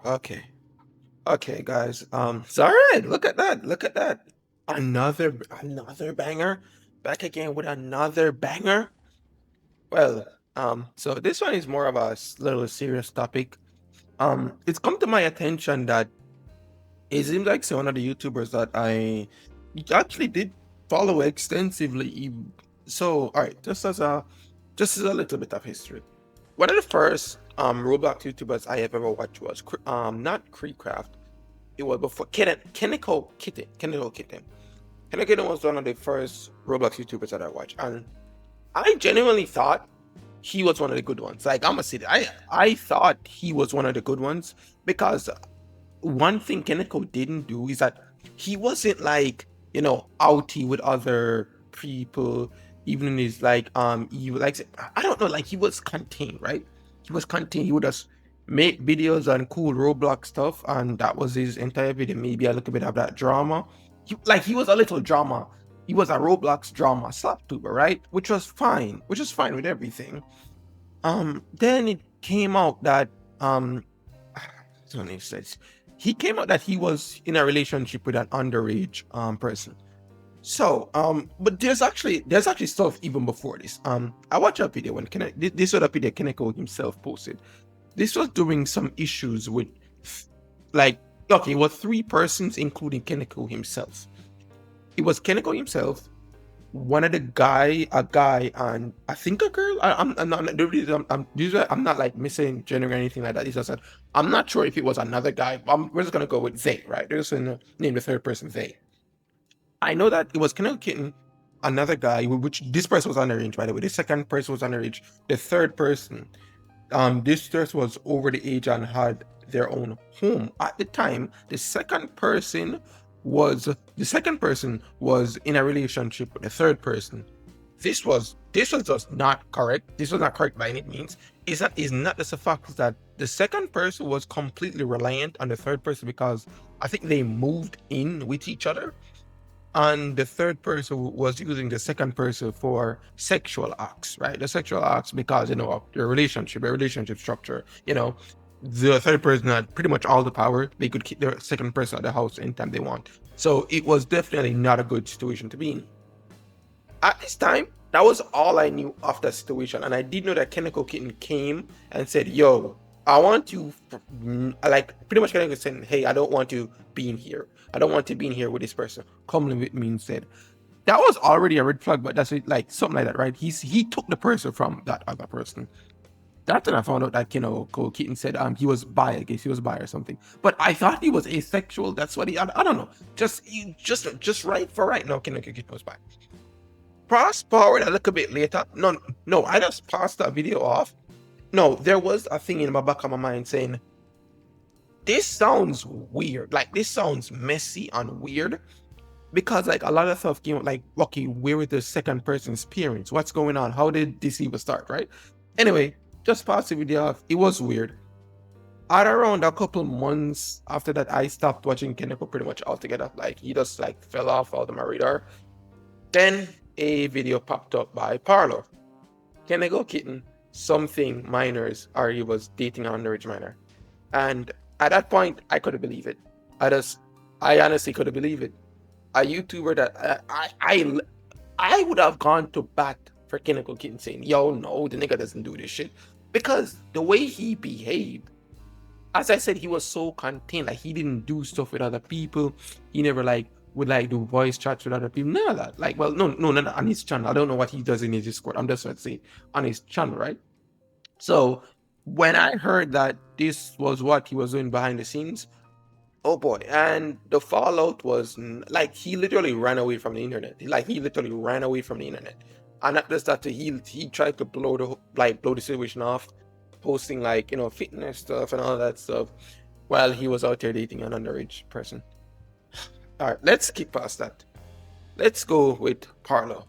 Okay. Okay, guys. It's all right. Look at that. Look at that. Another banger. Back again with another banger. Well, so this one is more of a little serious topic. It's come to my attention that it seems like one of the YouTubers that I actually did follow extensively. So, all right, just as a little bit of history. One of the first Roblox YouTubers I have ever watched was not Creecraft. It was before Kenneco Kitten. Kenneco Kitten. Kenneco Kitten was one of the first Roblox YouTubers that I watched, and I genuinely thought he was one of the good ones. Like I'm gonna say that I thought he was one of the good ones because one thing Kenneco didn't do is that he wasn't like outy with other people, even in his like he like I don't know, like he was contained, right? He was contained. He would just make videos on cool Roblox stuff, and that was his entire video. Maybe a little bit of that drama. He was a little drama. He was a Roblox drama slap tuber, right? Which was fine with everything. Then it came out that um so he says he came out that he was in a relationship with an underage person. So but there's actually stuff even before this. I watched a video when this was a video Kaneko himself posted. This was during some issues with like okay, it was three persons including Kaneko himself. It was Kaneko himself, one of a guy, and I think a girl. I'm not. I'm not like missing gender or anything like that. It's just that I'm not sure if it was another guy. We're just gonna go with they, right? They're just gonna name the third person they. I know that it was Kennel Kitten, another guy, which this person was underage, by the way. The second person was underage. The third person, this person was over the age and had their own home at the time. The second person was in a relationship with the third person. This was just not correct. This was not correct by any means. Is not just the fact that the second person was completely reliant on the third person because I think they moved in with each other, and the third person was using the second person for sexual acts, right? The sexual acts because of their relationship structure. The third person had pretty much all the power. They could keep the second person at the house anytime they want. So it was definitely not a good situation to be in. At this time, that was all I knew of that situation, and I did know that Kenneco Kitten came and said, "Yo, I want you," like pretty much Kenneco saying, "Hey, I don't want to be in here. I don't want to be in here with this person. Come live with me instead." That was already a red flag, but that's it, like something like that, right? He took the person from that other person. That's when I found out that Cole Keaton said he was bi. I guess he was bi or something. But I thought he was asexual. That's what I don't know. Just right for right now, Kenneco Keaton was bi. Fast forward a little bit later. No, I just passed that video off. No, there was a thing in my back of my mind saying, this sounds weird. Like, this sounds messy and weird. Because, like, a lot of stuff came like, okay, where was the second person's parents? What's going on? How did this even start, right? Anyway, just passed the video off. It was weird. At around a couple months after that, I stopped watching Kenneco pretty much altogether. Like, he just, like, fell off out of my radar. Then a video popped up by Parlo. Kenneco Kitten, something minors, or he was dating an underage minor. And at that point, I couldn't believe it. I honestly couldn't believe it. A YouTuber that I would have gone to bat for Kenneco Kitten saying, "Yo, no, the nigga doesn't do this shit," because the way he behaved, as I said, he was so contained. Like, he didn't do stuff with other people. He never would do voice chats with other people. None of that. Like, well, no, not on his channel. I don't know what he does in his Discord. I'm just going to say on his channel, right? So when I heard that this was what he was doing behind the scenes, oh boy! And the fallout was like he literally ran away from the internet. He literally ran away from the internet. And not just that, he tried to blow the situation off, posting fitness stuff and all that stuff while he was out there dating an underage person. All right, let's skip past that. Let's go with Parlo.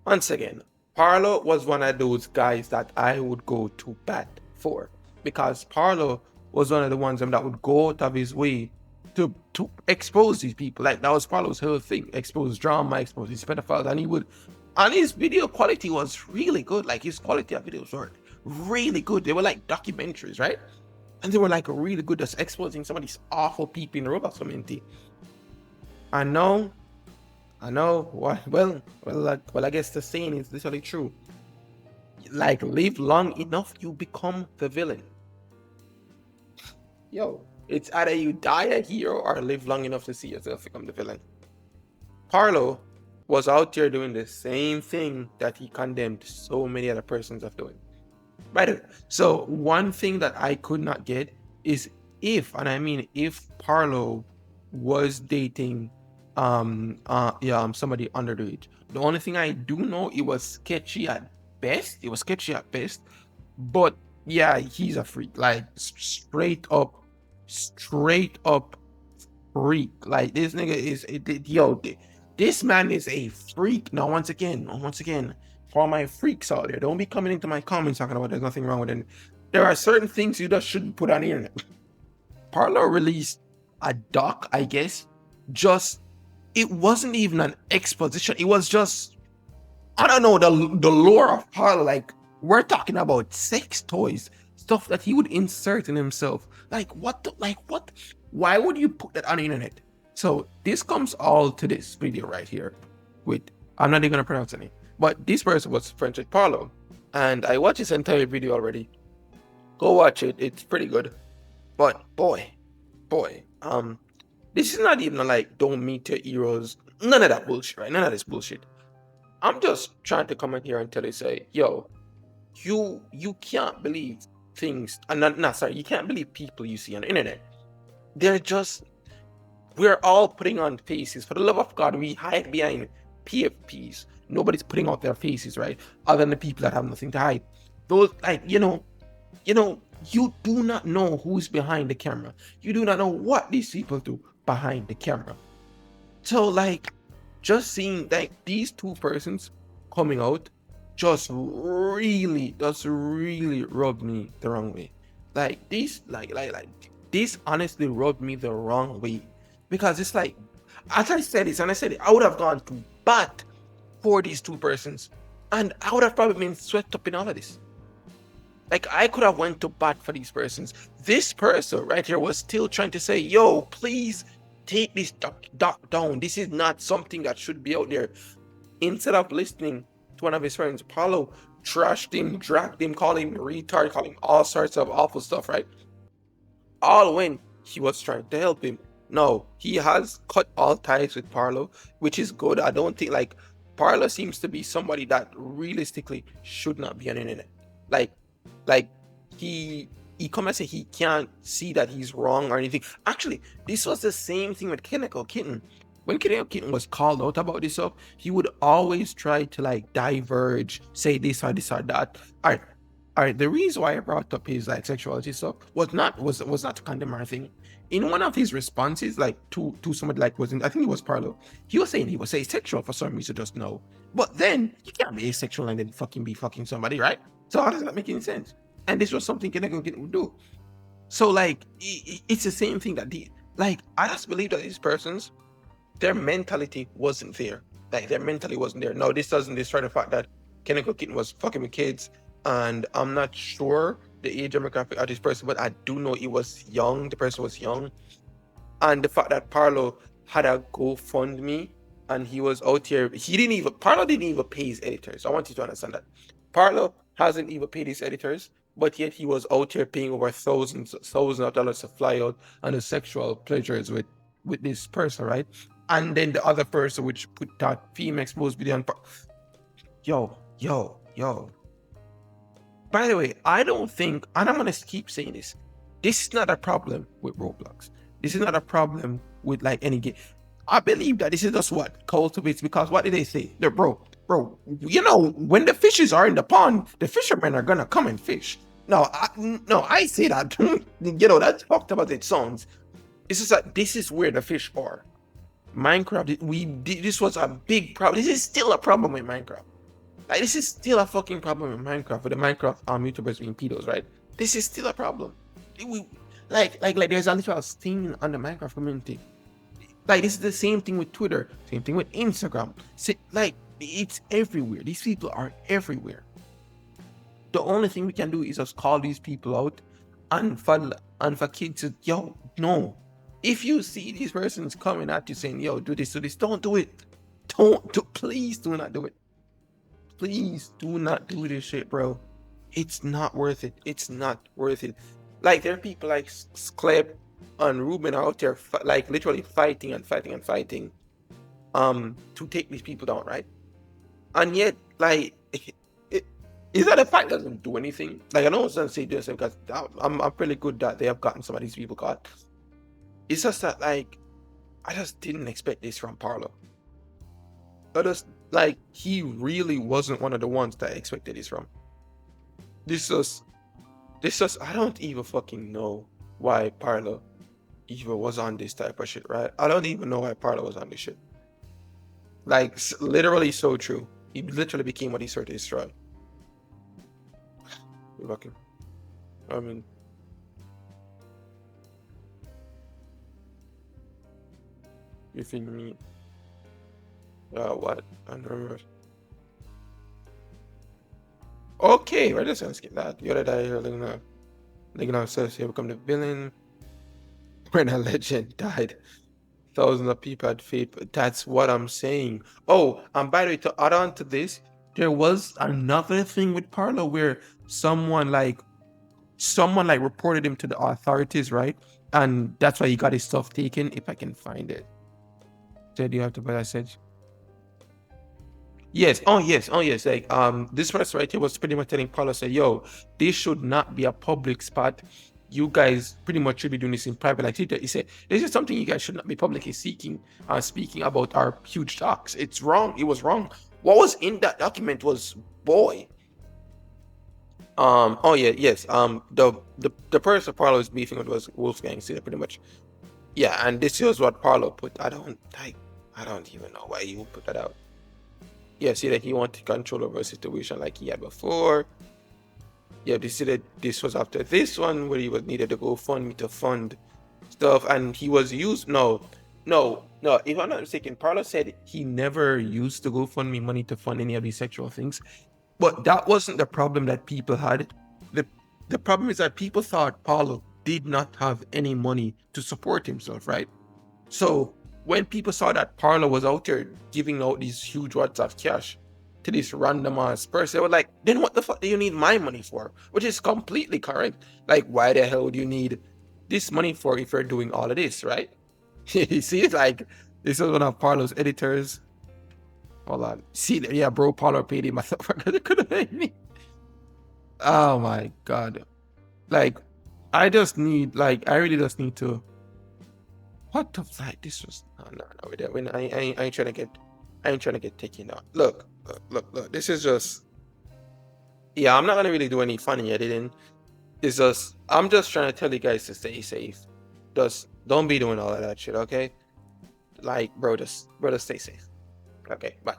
Once again, Parlo was one of those guys that I would go to bat for, because Parlo was one of the ones that would go out of his way to expose these people. Like, that was Parlo's whole thing: expose drama, expose these pedophiles, and his video quality was really good. Like, his quality of videos were really good. They were like documentaries, right? And they were like really good at exposing some of these awful people in the Roblox community. I know, I know. Well, I guess the saying is literally true. Like, live long enough, you become the villain. Yo, it's either you die a hero or live long enough to see yourself become the villain. Parlo was out there doing the same thing that he condemned so many other persons of doing. Right. So one thing that I could not get is if, and I mean if Parlo was dating somebody underage. The only thing I do know, it was sketchy at best. It was sketchy at best. But yeah, he's a freak. Like straight up freak. Like this nigga is this man is a freak. Now once again, for all my freaks out there, don't be coming into my comments talking about there's nothing wrong with it. There are certain things you just shouldn't put on the internet. Parlo released a doc, I guess. It wasn't even an exposition. It was just, I don't know, the lore of Parlo. Like, we're talking about sex toys, stuff that he would insert in himself. Like, what? Why would you put that on the internet? So this comes all to this video right here. I'm not even gonna pronounce any, but this person was friends with Parlo, and I watched this entire video already. Go watch it; it's pretty good. But boy, this is not even like don't meet your heroes. None of that bullshit, right? None of this bullshit. I'm just trying to come in here and tell you, say, yo, you can't believe things, and you can't believe people you see on the internet. We're all putting on faces. For the love of God, we hide behind PFPs. Nobody's putting out their faces, right? Other than the people that have nothing to hide. Those, like, you do not know who's behind the camera. You do not know what these people do behind the camera. So, like, just seeing like these two persons coming out just really rubbed me the wrong way. Like this, this honestly rubbed me the wrong way. Because it's like, as I said this, and I said it, I would have gone to bat for these two persons. And I would have probably been swept up in all of this. Like, I could have went to bat for these persons. This person right here was still trying to say, yo, please take this doc down. This is not something that should be out there. Instead of listening to one of his friends, Parlo trashed him, dragged him, called him a retard, called him all sorts of awful stuff, right? All when he was trying to help him. No, he has cut all ties with Parlo, which is good. I don't think, like, Parlo seems to be somebody that realistically should not be on the internet. Like he come and say he can't see that he's wrong or anything. Actually, this was the same thing with Chemical Kitten. When Chemical Kitten was called out about this stuff, he would always try to like diverge, say this or that. All right. The reason why I brought up his like sexuality stuff was not to condemn or anything. In one of his responses, like to somebody like I think it was Parlo, he was saying he was asexual for some reason, just no. But then you can't be asexual and then be fucking somebody, right? So how does that make any sense? And this was something Chemical Kitten would do. So like it's the same thing that I just believe that these persons, their mentality wasn't there. Like their mentality wasn't there. No, this doesn't destroy the fact that Chemical Kitten was fucking with kids, and I'm not sure the age demographic of this person, but I do know it was young. The person was young, and the fact that Parlo had a GoFundMe and he was out here, Parlo didn't even pay his editors. I want you to understand that Parlo hasn't even paid his editors, but yet he was out here paying over thousands of dollars to fly out on the sexual pleasures with this person, right? And then the other person, which put that female exposed video on. Yo. By the way, I don't think, and I'm gonna keep saying this, this is not a problem with Roblox. This is not a problem with like any game. I believe that this is just what cultivates, because what did they say? They're bro, when the fishes are in the pond, the fishermen are gonna come and fish. No, I say that. That's talked about it songs. It's just that this is where the fish are. Minecraft, this was a big problem. This is still a problem with Minecraft. Like, this is still a fucking problem with Minecraft, with the Minecraft YouTubers being pedos, right? This is still a problem. Like there's a literal stain on the Minecraft community. Like, this is the same thing with Twitter, same thing with Instagram. Like, it's everywhere. These people are everywhere. The only thing we can do is just call these people out, and And for kids to, yo, no. If you see these persons coming at you saying, yo, do this, don't do it. Please do not do it. Please do not do this shit, bro. It's not worth it. It's not worth it. Like, there are people like Sklep and Ruben out there, like, literally fighting and fighting and fighting to take these people down, right? And yet, like, is that a fact doesn't do anything? Like, I don't want to say this because I'm pretty good that they have gotten some of these people caught. It's just that, like, I just didn't expect this from Parlo. I just, like, he really wasn't one of the ones that I expected this from. This was, I don't even fucking know why Parlo even was on this type of shit, right? I don't even know why Parlo was on this shit. Like, literally so true. He literally became what he started to destroy. Fucking, I mean, you think me? What? I don't remember. Okay, we're just gonna skip that. The other day, Ligna says he become the villain. When a legend died, thousands of people had faith. But that's what I'm saying. Oh, and by the way, to add on to this, there was another thing with Parlo where someone reported him to the authorities, right? And that's why he got his stuff taken. If I can find it. Said you have to buy that message. Yes. Oh yes. Like this person right here was pretty much telling Parlo, say, yo, this should not be a public spot. You guys pretty much should be doing this in private. Like he said, this is something you guys should not be publicly speaking about our huge talks. It's wrong. It was wrong. What was in that document was, boy. Oh yeah, yes. The person Parlo is beefing with was Wolfgang. See that pretty much. Yeah, and this is what Parlo put. I don't even know why you put that out. Yeah, see that he wanted control over a situation like he had before. Yeah, they see that this was after this one where he was needed to go fund me to fund stuff, and he was used. No. If I'm not mistaken, Parlo said he never used the GoFundMe money to fund any of these sexual things. But that wasn't the problem that people had. The problem is that people thought Parlo did not have any money to support himself, right? So when people saw that Parlo was out there giving out these huge wads of cash to this random ass person, they were like, then what the fuck do you need my money for? Which is completely correct. Like, why the hell do you need this money for if you're doing all of this, right? You see, it's like, this is one of Parlo's editors. Hold on. See, yeah, bro, Parlo paid him. Motherfucker, could have paid me. Oh my god. Like, I really just need to. What the fuck? This was no. I ain't trying to get taken out. Look. This is just. Yeah, I'm not gonna really do any funny editing. It's just I'm just trying to tell you guys to stay safe. Just don't be doing all of that shit, okay? Like, bro, just stay safe. Okay, bye.